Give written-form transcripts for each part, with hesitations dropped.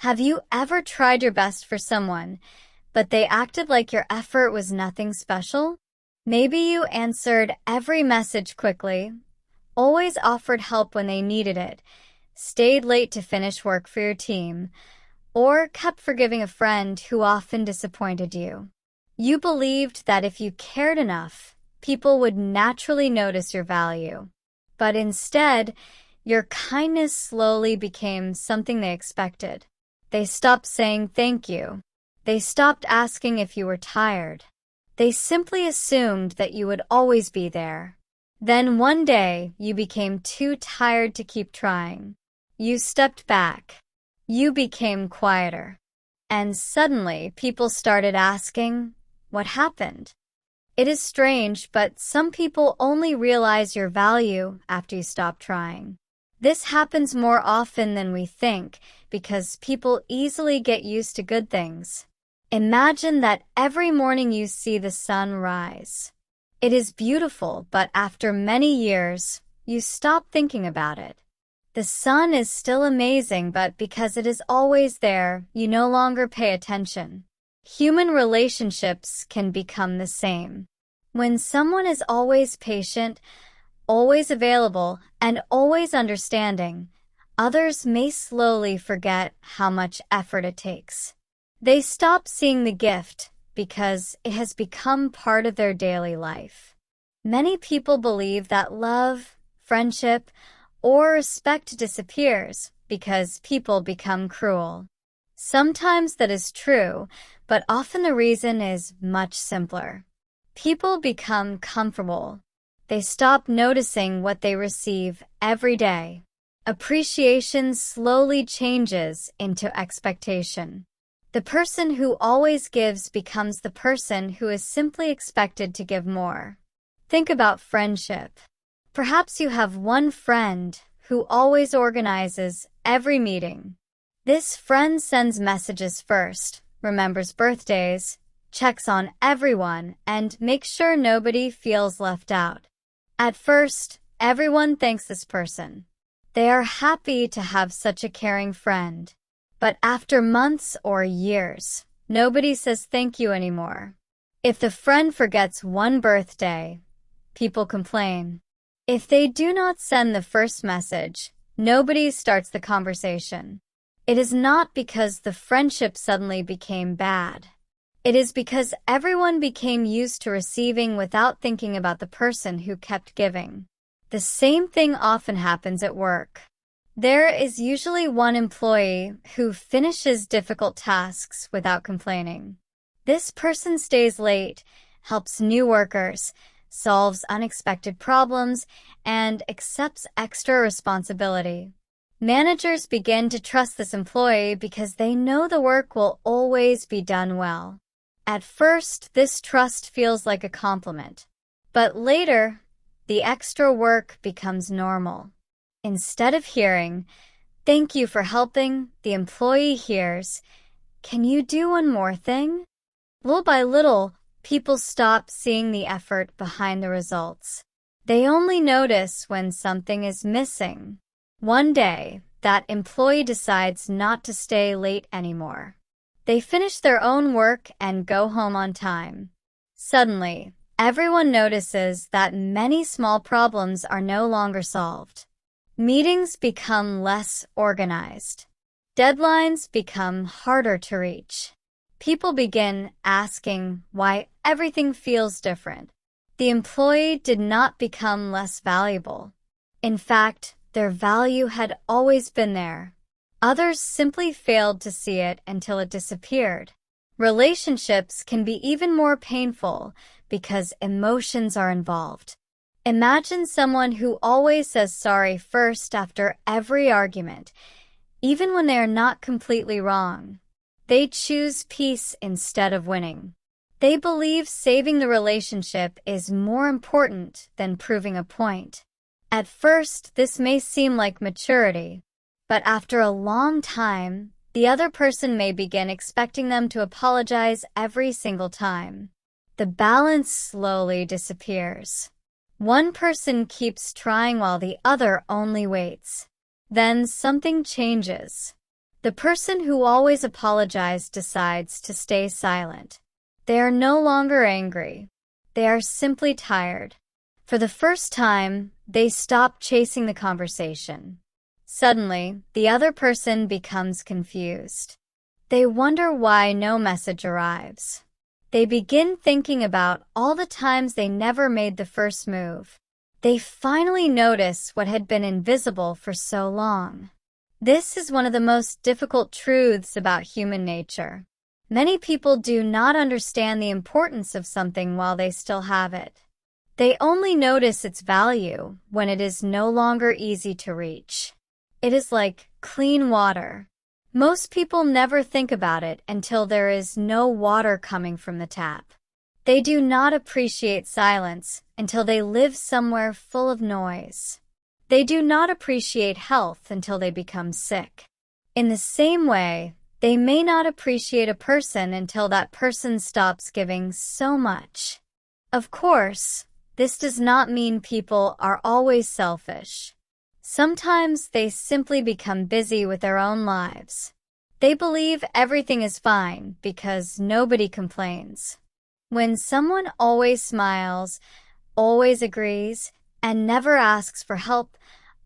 Have you ever tried your best for someone, but they acted like your effort was nothing special? Maybe you answered every message quickly, always offered help when they needed it, stayed late to finish work for your team, or kept forgiving a friend who often disappointed you. You believed that if you cared enough, people would naturally notice your value. But instead, your kindness slowly became something they expected. They stopped saying thank you. They stopped asking if you were tired. They simply assumed that you would always be there. Then one day, you became too tired to keep trying. You stepped back. You became quieter. And suddenly, people started asking, what happened? It is strange, but some people only realize your value after you stop trying. This happens more often than we think because people easily get used to good things. Imagine that every morning you see the sun rise. It is beautiful, but after many years, you stop thinking about it. The sun is still amazing, but because it is always there, you no longer pay attention. Human relationships can become the same. When someone is always patient, always available, and always understanding, others may slowly forget how much effort it takes. They stop seeing the gift because it has become part of their daily life. Many people believe that love, friendship, or respect disappears because people become cruel. Sometimes that is true, but often the reason is much simpler. People become comfortable. They stop noticing what they receive every day. Appreciation slowly changes into expectation. The person who always gives becomes the person who is simply expected to give more. Think about friendship. Perhaps you have one friend who always organizes every meeting. This friend sends messages first, remembers birthdays, checks on everyone, and makes sure nobody feels left out. At first, everyone thanks this person. They are happy to have such a caring friend. But after months or years, nobody says thank you anymore. If the friend forgets one birthday, people complain. If they do not send the first message, nobody starts the conversation. It is not because the friendship suddenly became bad. It is because everyone became used to receiving without thinking about the person who kept giving. The same thing often happens at work. There is usually one employee who finishes difficult tasks without complaining. This person stays late, helps new workers, solves unexpected problems, and accepts extra responsibility. Managers begin to trust this employee because they know the work will always be done well. At first, this trust feels like a compliment, but later, the extra work becomes normal. Instead of hearing, "Thank you for helping," the employee hears, "Can you do one more thing?" Little by little, people stop seeing the effort behind the results. They only notice when something is missing. One day, that employee decides not to stay late anymore. They finish their own work and go home on time. Suddenly, everyone notices that many small problems are no longer solved. Meetings become less organized. Deadlines become harder to reach. People begin asking why everything feels different. The employee did not become less valuable. In fact, their value had always been there. Others simply failed to see it until it disappeared. Relationships can be even more painful because emotions are involved. Imagine someone who always says sorry first after every argument, even when they are not completely wrong. They choose peace instead of winning. They believe saving the relationship is more important than proving a point. At first, this may seem like maturity, but after a long time, the other person may begin expecting them to apologize every single time. The balance slowly disappears. One person keeps trying while the other only waits. Then something changes. The person who always apologized decides to stay silent. They are no longer angry. They are simply tired. For the first time, they stop chasing the conversation. Suddenly, the other person becomes confused. They wonder why no message arrives. They begin thinking about all the times they never made the first move. They finally notice what had been invisible for so long. This is one of the most difficult truths about human nature. Many people do not understand the importance of something while they still have it. They only notice its value when it is no longer easy to reach. It is like clean water. Most people never think about it until there is no water coming from the tap. They do not appreciate silence until they live somewhere full of noise. They do not appreciate health until they become sick. In the same way, they may not appreciate a person until that person stops giving so much. Of course, this does not mean people are always selfish. Sometimes they simply become busy with their own lives. They believe everything is fine because nobody complains. When someone always smiles, always agrees, and never asks for help,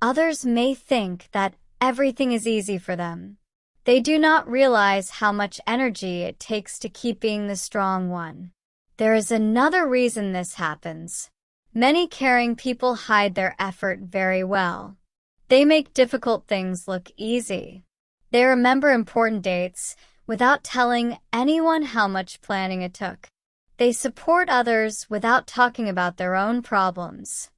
others may think that everything is easy for them. They do not realize how much energy it takes to keep being the strong one. There is another reason this happens. Many caring people hide their effort very well. They make difficult things look easy. They remember important dates without telling anyone how much planning it took. They support others without talking about their own problems.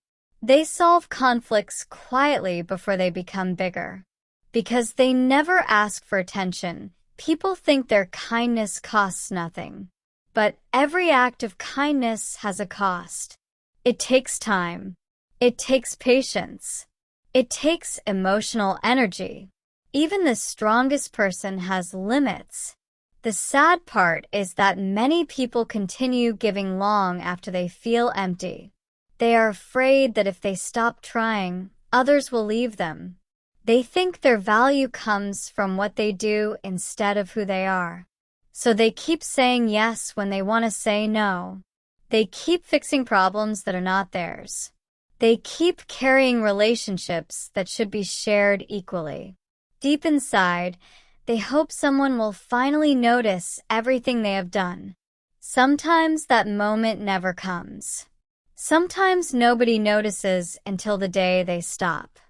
They solve conflicts quietly before they become bigger. Because they never ask for attention, people think their kindness costs nothing. But every act of kindness has a cost. It takes time. It takes patience. It takes emotional energy. Even the strongest person has limits. The sad part is that many people continue giving long after they feel empty. They are afraid that if they stop trying, others will leave them. They think their value comes from what they do instead of who they are. So they keep saying yes when they want to say no. They keep fixing problems that are not theirs. They keep carrying relationships that should be shared equally. Deep inside, they hope someone will finally notice everything they have done. Sometimes that moment never comes. Sometimes nobody notices until the day they stop.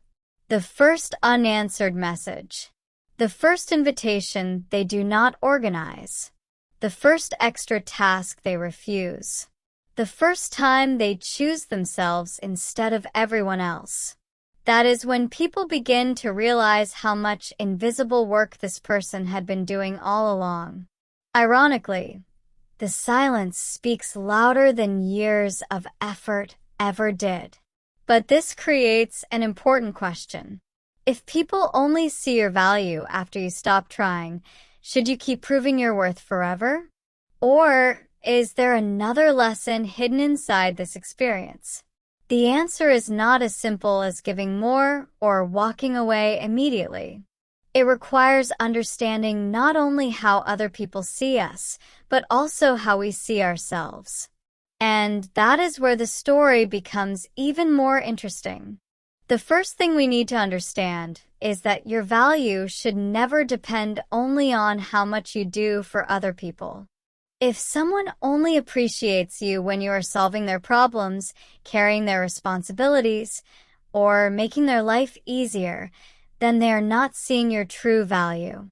The first unanswered message. The first invitation they do not organize. The first extra task they refuse. The first time they choose themselves instead of everyone else. That is when people begin to realize how much invisible work this person had been doing all along. Ironically, the silence speaks louder than years of effort ever did. But this creates an important question. If people only see your value after you stop trying, should you keep proving your worth forever? Or is there another lesson hidden inside this experience? The answer is not as simple as giving more or walking away immediately. It requires understanding not only how other people see us, but also how we see ourselves. And that is where the story becomes even more interesting. The first thing we need to understand is that your value should never depend only on how much you do for other people. If someone only appreciates you when you are solving their problems, carrying their responsibilities, or making their life easier, then they are not seeing your true value.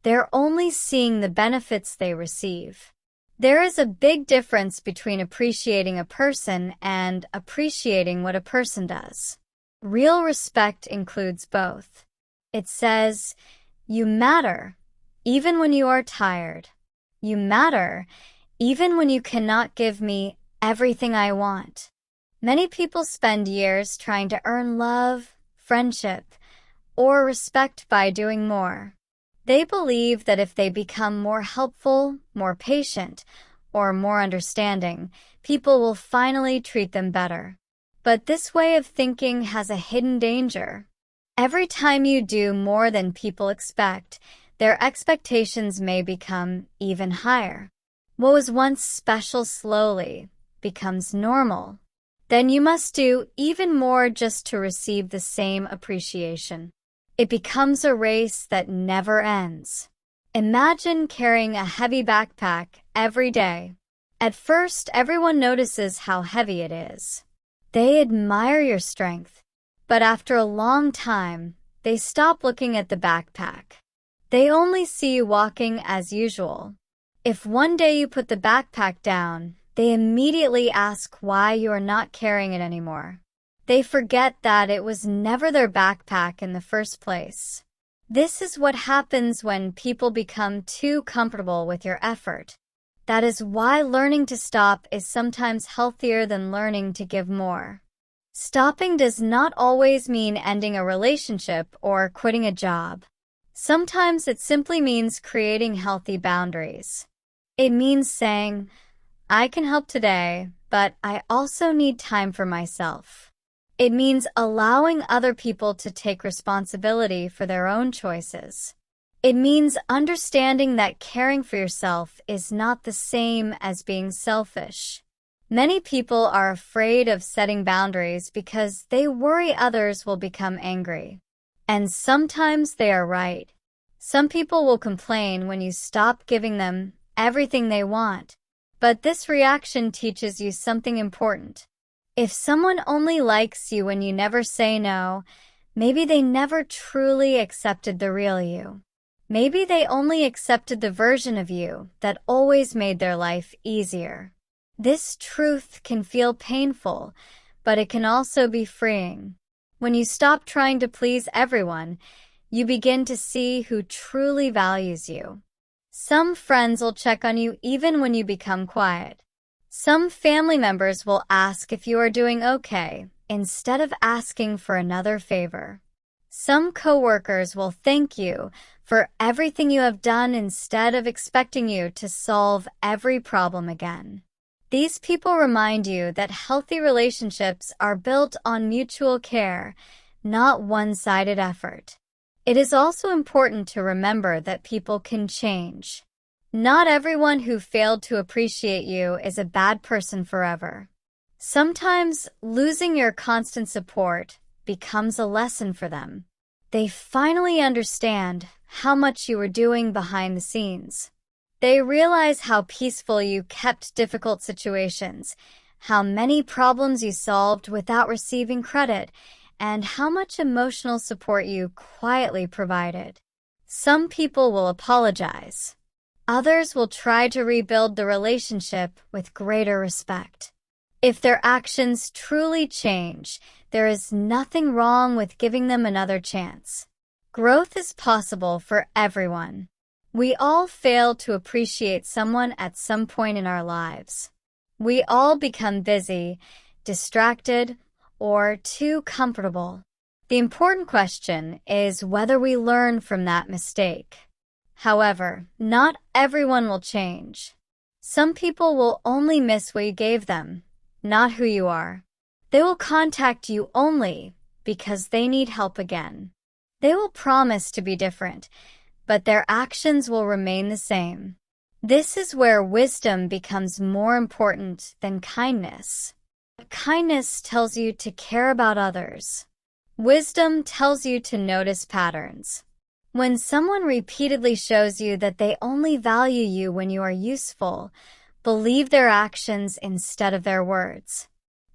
They're only seeing the benefits they receive. There is a big difference between appreciating a person and appreciating what a person does. Real respect includes both. It says, "You matter, even when you are tired. You matter, even when you cannot give me everything I want." Many people spend years trying to earn love, friendship, or respect by doing more. They believe that if they become more helpful, more patient, or more understanding, people will finally treat them better. But this way of thinking has a hidden danger. Every time you do more than people expect, their expectations may become even higher. What was once special slowly becomes normal. Then you must do even more just to receive the same appreciation. It becomes a race that never ends. Imagine carrying a heavy backpack every day. At first, everyone notices how heavy it is. They admire your strength, but after a long time, they stop looking at the backpack. They only see you walking as usual. If one day you put the backpack down, they immediately ask why you are not carrying it anymore. They forget that it was never their backpack in the first place. This is what happens when people become too comfortable with your effort. That is why learning to stop is sometimes healthier than learning to give more. Stopping does not always mean ending a relationship or quitting a job. Sometimes it simply means creating healthy boundaries. It means saying, I can help today, but I also need time for myself. It means allowing other people to take responsibility for their own choices. It means understanding that caring for yourself is not the same as being selfish. Many people are afraid of setting boundaries because they worry others will become angry. And sometimes they are right. Some people will complain when you stop giving them everything they want. But this reaction teaches you something important. If someone only likes you when you never say no, maybe they never truly accepted the real you. Maybe they only accepted the version of you that always made their life easier. This truth can feel painful, but it can also be freeing. When you stop trying to please everyone, you begin to see who truly values you. Some friends will check on you even when you become quiet. Some family members will ask if you are doing okay, instead of asking for another favor. Some coworkers will thank you for everything you have done instead of expecting you to solve every problem again. These people remind you that healthy relationships are built on mutual care, not one-sided effort. It is also important to remember that people can change. Not everyone who failed to appreciate you is a bad person forever. Sometimes losing your constant support becomes a lesson for them. They finally understand how much you were doing behind the scenes. They realize how peaceful you kept difficult situations, how many problems you solved without receiving credit, and how much emotional support you quietly provided. Some people will apologize. Others will try to rebuild the relationship with greater respect. If their actions truly change, there is nothing wrong with giving them another chance. Growth is possible for everyone. We all fail to appreciate someone at some point in our lives. We all become busy, distracted, or too comfortable. The important question is whether we learn from that mistake. However, not everyone will change. Some people will only miss what you gave them, not who you are. They will contact you only because they need help again. They will promise to be different, but their actions will remain the same. This is where wisdom becomes more important than kindness. Kindness tells you to care about others. Wisdom tells you to notice patterns. When someone repeatedly shows you that they only value you when you are useful, believe their actions instead of their words.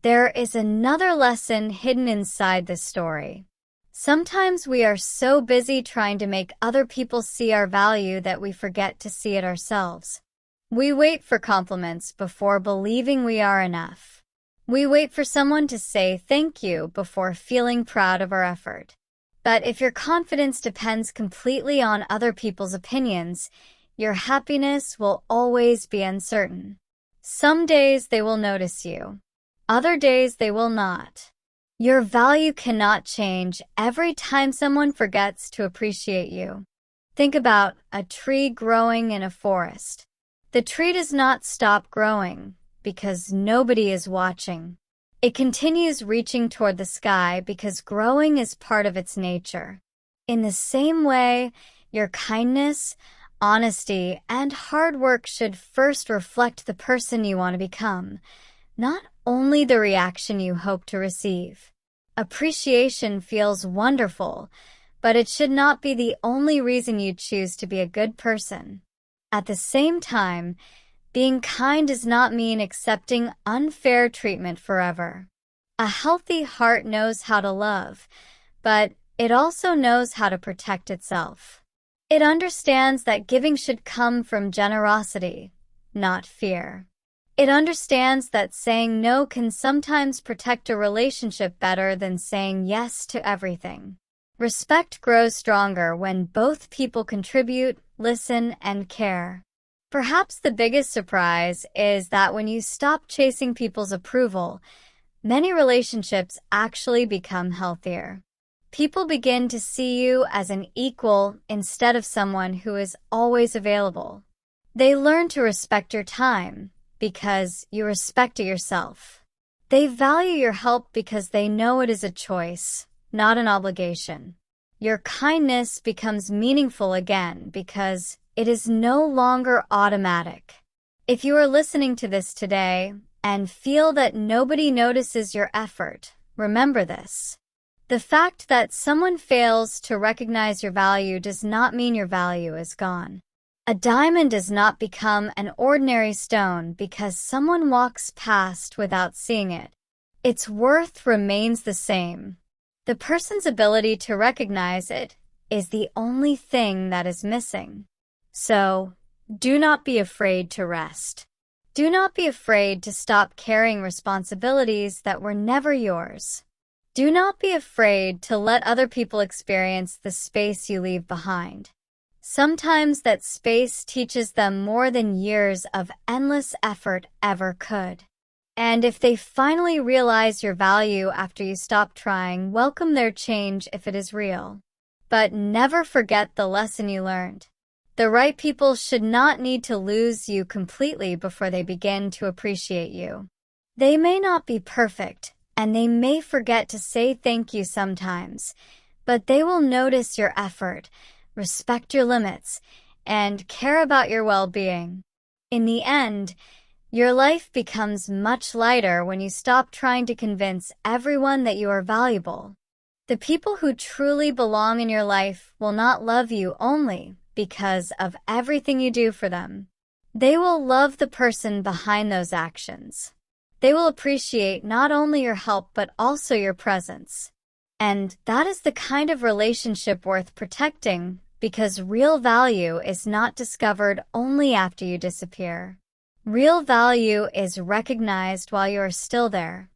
There is another lesson hidden inside this story. Sometimes we are so busy trying to make other people see our value that we forget to see it ourselves. We wait for compliments before believing we are enough. We wait for someone to say thank you before feeling proud of our effort. But if your confidence depends completely on other people's opinions, your happiness will always be uncertain. Some days they will notice you. Other days they will not. Your value cannot change every time someone forgets to appreciate you. Think about a tree growing in a forest. The tree does not stop growing because nobody is watching. It continues reaching toward the sky because growing is part of its nature. In the same way, Your kindness, honesty, and hard work should first reflect the person you want to become, not only the reaction you hope to receive. Appreciation feels wonderful, but it should not be the only reason you choose to be a good person. At the same time, being kind does not mean accepting unfair treatment forever. A healthy heart knows how to love, but it also knows how to protect itself. It understands that giving should come from generosity, not fear. It understands that saying no can sometimes protect a relationship better than saying yes to everything. Respect grows stronger when both people contribute, listen, and care. Perhaps the biggest surprise is that when you stop chasing people's approval, many relationships actually become healthier. People begin to see you as an equal instead of someone who is always available. They learn to respect your time because you respect it yourself. They value your help because they know it is a choice, not an obligation. Your kindness becomes meaningful again because it is no longer automatic. If you are listening to this today and feel that nobody notices your effort, remember this. The fact that someone fails to recognize your value does not mean your value is gone. A diamond does not become an ordinary stone because someone walks past without seeing it. Its worth remains the same. The person's ability to recognize it is the only thing that is missing. So, do not be afraid to rest. Do not be afraid to stop carrying responsibilities that were never yours. Do not be afraid to let other people experience the space you leave behind. Sometimes that space teaches them more than years of endless effort ever could. And if they finally realize your value after you stop trying, welcome their change if it is real. But never forget the lesson you learned. The right people should not need to lose you completely before they begin to appreciate you. They may not be perfect, and they may forget to say thank you sometimes, but they will notice your effort, respect your limits, and care about your well-being. In the end, your life becomes much lighter when you stop trying to convince everyone that you are valuable. The people who truly belong in your life will not love you only because of everything you do for them. They will love the person behind those actions. They will appreciate not only your help but also your presence. And that is the kind of relationship worth protecting because real value is not discovered only after you disappear. Real value is recognized while you are still there.